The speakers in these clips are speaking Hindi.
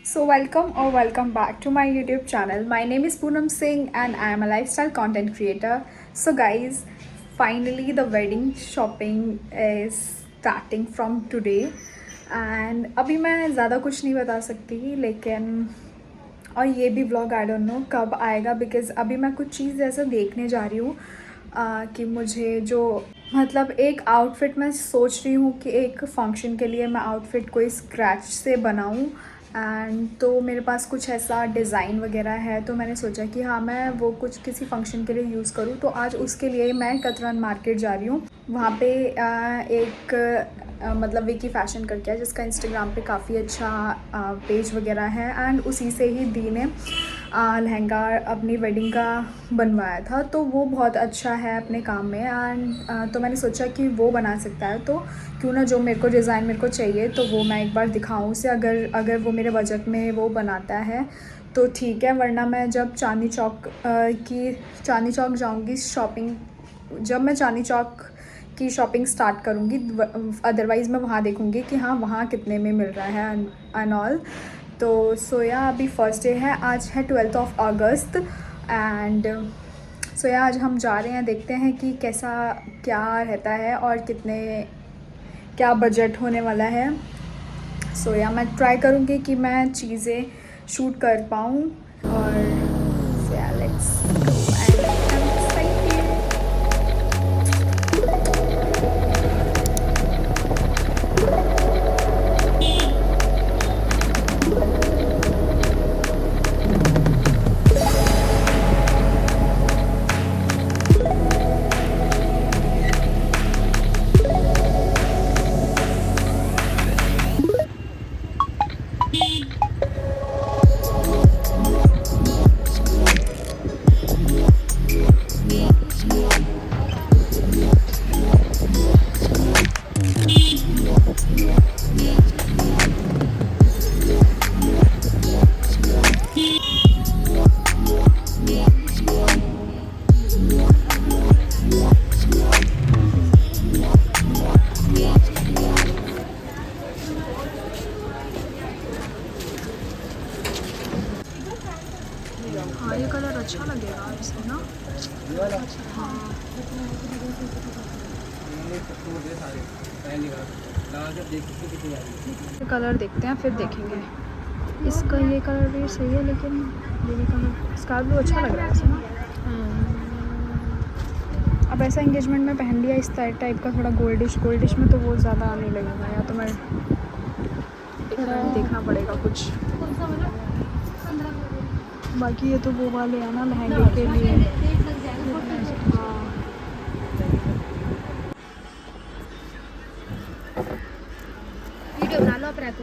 So, welcome or welcome back to my YouTube channel. My name is Poonam Singh and I am a lifestyle content creator. So, guys, finally the wedding shopping is starting from today. And अभी मैं ज़्यादा कुछ नहीं बता सकती लेकिन और ये भी व्लॉग आई डोंट नो कब आएगा बिकॉज़ अभी मैं कुछ चीज़ ऐसा देखने जा रही हूँ कि मुझे जो मतलब एक आउटफिट मैं सोच रही हूँ कि एक फंक्शन के लिए मैं आउटफिट कोई स्क्रैच से बनाऊँ एंड तो मेरे पास कुछ ऐसा डिज़ाइन वगैरह है तो मैंने सोचा कि हाँ मैं वो कुछ किसी फंक्शन के लिए यूज़ करूँ तो आज उसके लिए मैं कतरन मार्केट जा रही हूँ। वहाँ पे एक मतलब विकी फ़ैशन करके है जिसका इंस्टाग्राम पे काफ़ी अच्छा पेज वगैरह है एंड उसी से ही दी ने लहंगा अपनी वेडिंग का बनवाया था तो वो बहुत अच्छा है अपने काम में एंड तो मैंने सोचा कि वो बना सकता है तो क्यों ना जो मेरे को डिज़ाइन मेरे को चाहिए तो वो मैं एक बार दिखाऊं उसे अगर अगर वो मेरे बजट में वो बनाता है तो ठीक है, वरना मैं जब चांदनी चौक जाऊंगी शॉपिंग जब मैं चांदनी चौक की शॉपिंग स्टार्ट करूँगी अदरवाइज़ मैं वहाँ देखूँगी कि हाँ वहाँ कितने में मिल रहा है एंड ऑल। तो सोया अभी फर्स्ट डे है, आज है 12th ऑफ अगस्त एंड सोया आज हम जा रहे हैं, देखते हैं कि कैसा क्या रहता है और क्या बजट होने वाला है। सोया मैं ट्राई करूँगी कि मैं चीज़ें शूट कर पाऊँ और so yeah let's go and I am excited. हाँ ये कलर अच्छा लगेगा इसमें ना। हाँ कलर देखते हैं फिर देखेंगे। इसका ये कलर भी सही है लेकिन ये भी कलर स्काई ब्लू अच्छा लग रहा है इसमें। अब ऐसा एंगेजमेंट में पहन लिया इस टाइप का थोड़ा गोल्डिश में तो वो ज़्यादा नहीं लगेगा, या तो मैं देखना पड़ेगा कुछ। बाकी ये तो वो वाले हैं ना लहंगे के लिए। हाँ वीडियो बना लो अपने को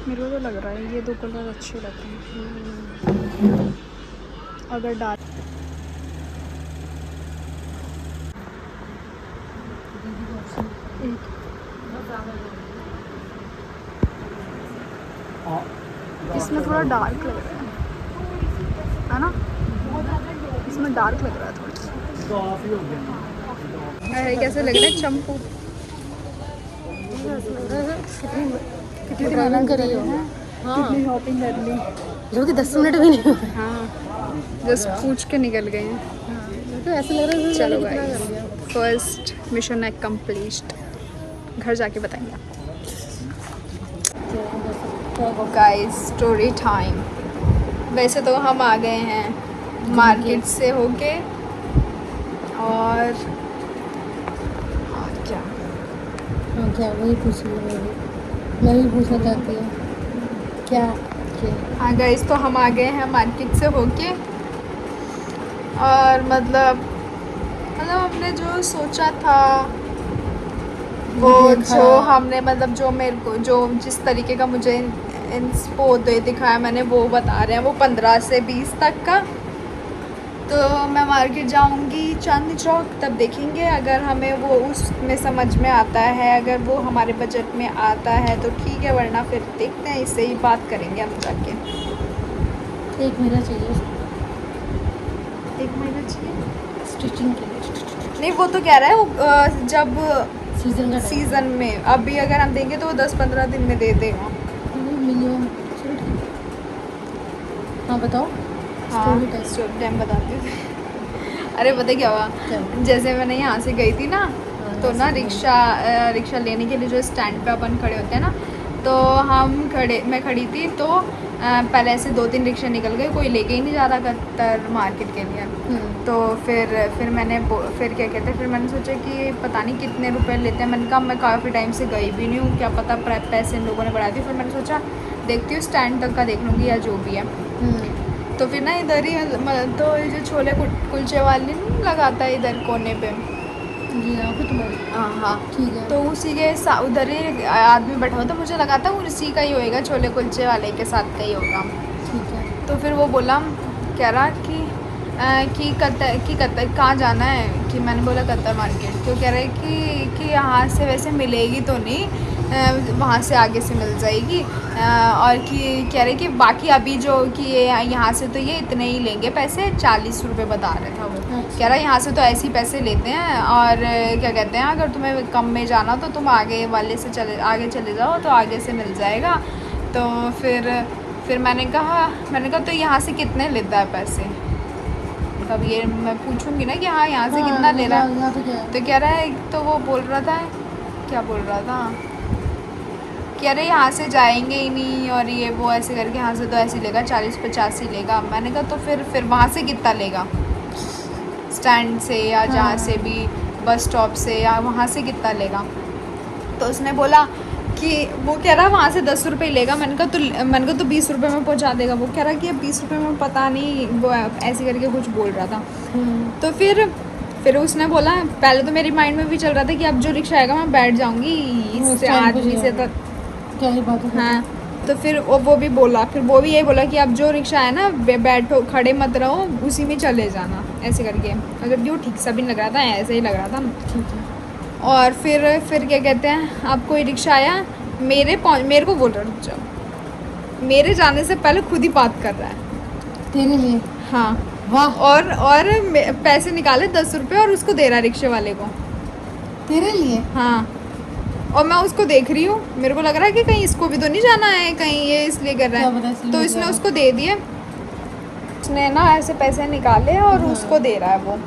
मेरे को तो लग रहा है ये दो कलर अच्छे लगते हैं अगर डाल। इसमें थोड़ा डार्क लग रहा है ना, इसमें डार्क लग रहा है थोड़ा। अरे कैसे लग रहा है चंपू। कितनी मेहनत करी हो। हाँ कितनी शॉपिंग कर ली जो कि 10 मिनट भी नहीं हुए। हाँ जस्ट पूछ के निकल गए हैं। तो ऐसा लग रहा है चलो गाइस फर्स्ट मिशन एक्कम्प्लीश्ड, घर जाके बताएंगे आपको। Guys story time. वैसे तो हम आ गए हैं मार्केट से होके और क्या क्या वही पूछ रही हूँ, मैं भी पूछना चाहती हूँ क्या। हाँ गाइस तो हम आ गए हैं मार्केट से होके और मतलब हमने जो सोचा था वो जो हमने मतलब जो मेरे को जो जिस तरीके का मुझे इंस्पो दिखाया मैंने वो बता रहे हैं, वो 15 से 20 तक का। तो मैं मार्केट जाऊंगी चांदनी चौक, तब देखेंगे अगर हमें वो उसमें समझ में आता है, अगर वो हमारे बजट में आता है तो ठीक है, वरना फिर देखते हैं, इससे ही बात करेंगे हम जाके। 1 महीना चाहिए, 1 महीना चाहिए स्टिचिंग के लिए। नहीं वो तो कह रहा है वो जब सीजन का सीज़न में। अभी अगर हम देंगे तो वो 10-15 दिन में दे देगा। मिनिमम। हाँ बताओ। हाँ स्टोरी टाइम। स्टोरी टाइम बताती हूँ। अरे पता क्या हुआ, क्या? जैसे मैंने यहाँ से गई थी ना, हाँ, तो ना ऐसे ही। रिक्शा लेने के लिए जो स्टैंड पे अपन खड़े होते हैं ना, तो मैं खड़ी थी, तो पहले ऐसे 2-3 रिक्शा निकल गए, कोई लेके ही नहीं जा रहा कतर मार्केट के लिए। तो फिर मैंने फिर क्या कहते हैं, फिर मैंने सोचा कि पता नहीं कितने रुपए लेते हैं। मैंने कहा मैं काफ़ी टाइम से गई भी नहीं हूँ, क्या पता पैसे इन लोगों ने बढ़ा दिए। फिर मैंने सोचा देखती हूँ स्टैंड तक का देख लूँगी या जो भी है। तो फिर ना इधर ही तो ये जो छोले कुलचे वाली नहीं लगाता है इधर कोने पे, जी हाँ, फिर तुम्हारी। हाँ ठीक है। तो उसी के उधर ही आदमी बैठा हुआ था, मुझे लगा था वो उसी का ही होएगा, छोले कुलचे वाले के साथ का ही होगा। ठीक है। तो फिर वो बोला, कह रहा कि कतर कहाँ जाना है, कि मैंने बोला कतर मार्केट। तो कह रहे कि यहाँ से वैसे मिलेगी तो नहीं, वहाँ से आगे से मिल जाएगी। और कि कह रहे कि बाकी अभी जो कि ये यहाँ से तो ये इतने ही लेंगे पैसे, 40 रुपये बता रहा था वो। अच्छा। कह रहा यहाँ से तो ऐसे ही पैसे लेते हैं, और क्या कहते हैं अगर तुम्हें कम में जाना तो तुम आगे वाले से आगे चले जाओ तो आगे से मिल जाएगा। तो फिर मैंने कहा तो यहाँ से कितने लेता है पैसे, तब ये मैं पूछूंगी ना कि हाँ यहाँ से कितना ले रहा है। यहाँ पे क्या है? तो कह रहा है, तो वो बोल रहा था, क्या बोल रहा था, कह रहे यहाँ से जाएंगे ही नहीं, और ये वो ऐसे करके यहाँ से तो ऐसे ही लेगा 40-50 ही लेगा। मैंने कहा तो फिर वहाँ से कितना लेगा, स्टैंड से या जहाँ से भी बस स्टॉप से या वहाँ से कितना लेगा। तो उसने बोला कि वो कह रहा वहाँ से 10 रुपये लेगा। मैंने कहा तो 20 रुपये में पहुँचा देगा। वो कह रहा कि अब 20 रुपये में पता नहीं, वो ऐसे करके कुछ बोल रहा था। तो फिर उसने बोला, पहले तो मेरे माइंड में भी चल रहा था कि अब जो रिक्शा आएगा मैं बैठ जाऊंगी इससे आदमी से, तो क्या ही बात है। हाँ। तो फिर वो भी बोला, फिर वो भी यही बोला कि अब जो रिक्शा है ना बैठो, खड़े मत रहो, उसी में चले जाना, ऐसे करके। अगर जो ठीक सा भी लग रहा था, ऐसे ही लग रहा था। ठीक है। और फिर क्या कहते हैं, अब कोई रिक्शा आया, मेरे को बोल रहा, रुक जाओ, मेरे जाने से पहले खुद ही बात कर रहा है। तेरे लिए? हाँ। वाह। और पैसे निकाले 10 रुपये और उसको दे रहा रिक्शे वाले को। तेरे लिए? हाँ। और मैं उसको देख रही हूँ, मेरे को लग रहा है कि कहीं इसको भी तो नहीं जाना है, कहीं ये इसलिए कर रहा क्या पता है। इसलिए तो कर इसने रहा है। उसको दे दिए, उसने ना ऐसे पैसे निकाले और उसको दे रहा है वो।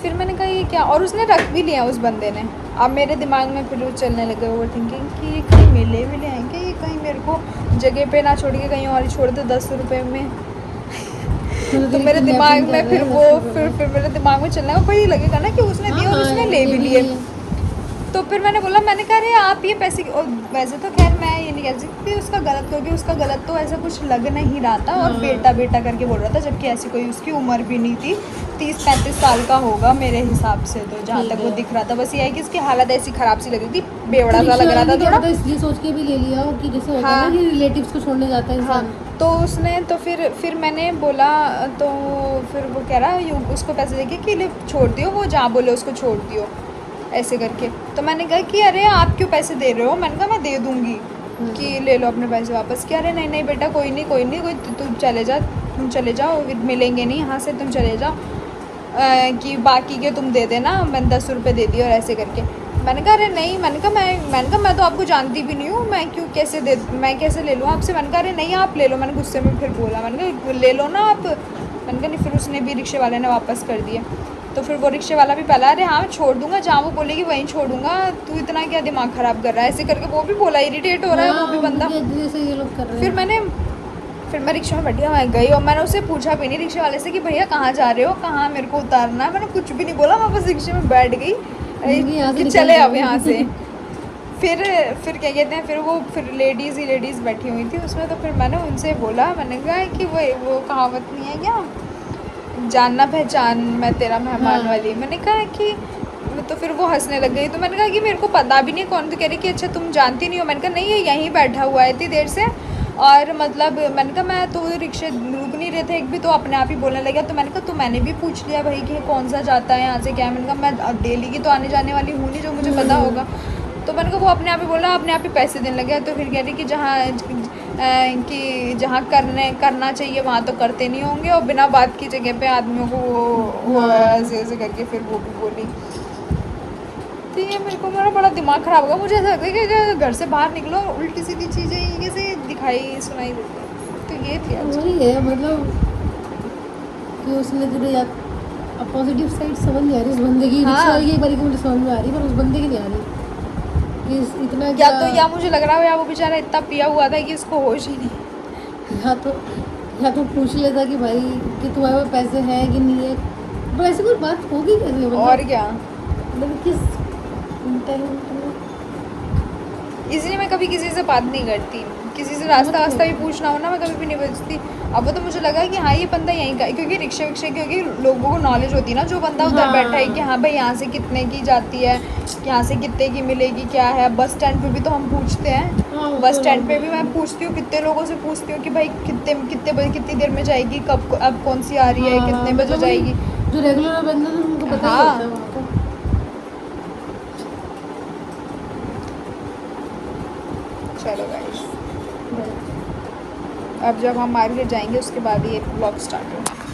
फिर मैंने कहा ये क्या, और उसने रख भी लिया उस बंदे ने। अब मेरे दिमाग में फिर वो चलने लगे ओवर थिंकिंग कि ये कहीं मिले आएंगे, ये कहीं मेरे को जगह पे ना छोड़ के कहीं और ही छोड़ दे 10 रुपये में। तो मेरे दिमाग में फिर मेरे दिमाग में चलने का कोई लगेगा ना कि उसने दिए और उसने ले भी लिए। तो फिर मैंने बोला, मैंने कहा अरे आप ये पैसे, और वैसे तो खैर मैं ये नहीं कह सकती उसका गलत, क्योंकि उसका गलत तो ऐसा कुछ लग नहीं रहा था, और बेटा करके बोल रहा था, जबकि ऐसी कोई उसकी उम्र भी नहीं थी, 30-35 साल का होगा मेरे हिसाब से, तो जहाँ तक वो दिख रहा था। बस ये है कि इसकी हालत ऐसी ख़राब सी लग रही थी, बेवड़ा सा लग रहा था थोड़ा। इसलिए सोच के भी ले लिया हो कि जैसे होता है ना कि रिलेटिव्स को छोड़ने जाता है इंसान। तो उसने तो फिर मैंने बोला, तो फिर वो कह रहा उसको पैसे देके कि ले छोड़ दियो, वो जहाँ बोले उसको छोड़ दियो, ऐसे करके। तो मैंने कहा कि अरे आप क्यों पैसे दे रहे हो, मैंने कहा मैं दे दूँगी, कि ले लो अपने पैसे वापस। कि अरे नहीं बेटा कोई नहीं तुम चले जाओ, मिलेंगे नहीं यहाँ से, तुम चले जाओ, कि बाकी के तुम दे देना, मैंने 10 रुपये दे दिए और ऐसे करके। मैंने कहा अरे नहीं, मैंने कहा मैं तो आपको जानती भी नहीं हूँ, मैं कैसे ले लूँ आपसे। मैंने कहा अरे नहीं आप ले लो, मैंने गुस्से में फिर बोला, मैंने कहा ले लो ना आप। मैंने कहा नहीं, फिर उसने भी, रिक्शे वाले ने वापस कर दिए। तो फिर वो रिक्शे वाला भी पहला, अरे हाँ मैं छोड़ दूंगा, जहाँ वो बोलेगी वहीं छोड़ूंगा, तू इतना क्या दिमाग ख़राब कर रहा है, ऐसे करके वो भी बोला, इरिटेट हो रहा है वो भी बंदा। ये लोग कर रहे हैं। फिर मैं रिक्शा में बैठी, मैं गई और मैंने उससे पूछा भी नहीं रिक्शे वाले से कि भैया कहाँ जा रहे हो, कहाँ मेरे को उतारना है। मैंने कुछ भी नहीं बोला, मैं बस रिक्शे में बैठ गई कि चले अब यहाँ से। फिर क्या कहते हैं, फिर लेडीज़ ही लेडीज़ बैठी हुई थी उसमें। तो फिर मैंने उनसे बोला, मैंने कहा कि वो कहावत नहीं है क्या, जानना पहचान मैं तेरा मेहमान वाली। मैंने कहा कि, तो फिर वो हंसने लग गई। तो मैंने कहा कि मेरे को पता भी नहीं कौन। तो कह रही कि अच्छा तुम जानती नहीं हो। मैंने कहा नहीं, ये यहीं बैठा हुआ है इतनी देर से, और मतलब मैंने कहा मैं तो रिक्शे रुक नहीं रहे थे एक भी, तो अपने आप ही बोलने लगा। तो मैंने कहा तो मैंने भी पूछ लिया भाई कि कौन सा जाता है यहाँ से क्या है। मैंने कहा मैं डेली की तो आने जाने वाली हूँ नहीं, जो मुझे पता होगा। तो मैंने कहा वो अपने आप ही बोला, अपने आप ही पैसे देने लगे। तो फिर कह रही कि जहाँ करना चाहिए वहाँ तो करते नहीं होंगे, और बिना बात की जगह पे आदमियों को वो ऐसे करके फिर वो भी बोली। तो ये मेरे को मेरा बड़ा दिमाग ख़राब होगा। मुझे ऐसा लगता है कि अगर घर से बाहर निकलो उल्टी सीधी चीज़ें ये कैसे दिखाई सुनाई देती है। तो ये थी आज। वही है मतलब कि उसने तुझे या पॉजिटिव साइड समझ नहीं आ रही उस बंदे की। हाँ। रिक्शा वाले की एक बारी को मुझे समझ में आ रही पर उस बंदे की नहीं आ रही कि इतना या क्या। तो या मुझे लग रहा है या वो बेचारा इतना पिया हुआ था कि उसको होश ही नहीं। या तो पूछ लेता कि भाई कि तुम्हारे पास पैसे हैं कि नहीं है, पर ऐसी कोई बात होगी कैसे मतलब। और क्या। मतलब किस टाइम इसलिए मैं कभी किसी से बात नहीं करती। किसी से रास्ता वास्ता भी पूछना हो ना मैं कभी भी नहीं पूछती। अब वो तो मुझे लगा कि हाँ ये बंदा यहीं का है, क्योंकि रिक्शे विक्शे क्योंकि लोगों को नॉलेज होती है ना, जो बंदा उधर हाँ। बैठा है कि हाँ भाई यहाँ से कितने की जाती है, यहाँ से कितने की मिलेगी, क्या है। बस स्टैंड पे भी तो हम पूछते हैं। हाँ, वो बस तो स्टैंड पे नॉर्मल भी है। मैं पूछती हूँ, कितने लोगों से पूछती हूँ कि भाई कितने कितने बजे कितनी देर में जाएगी, कब अब कौन सी आ रही है, हाँ कितने बजे मतलब वही जाएगी। जो रेगुलर बंदा था उनको पता ही हाँ। होता है वहाँ का। चलो गाइस, अब जब हम मार्केट जाएंगे उसके बाद ये ब्लॉग स्टार्ट होगा।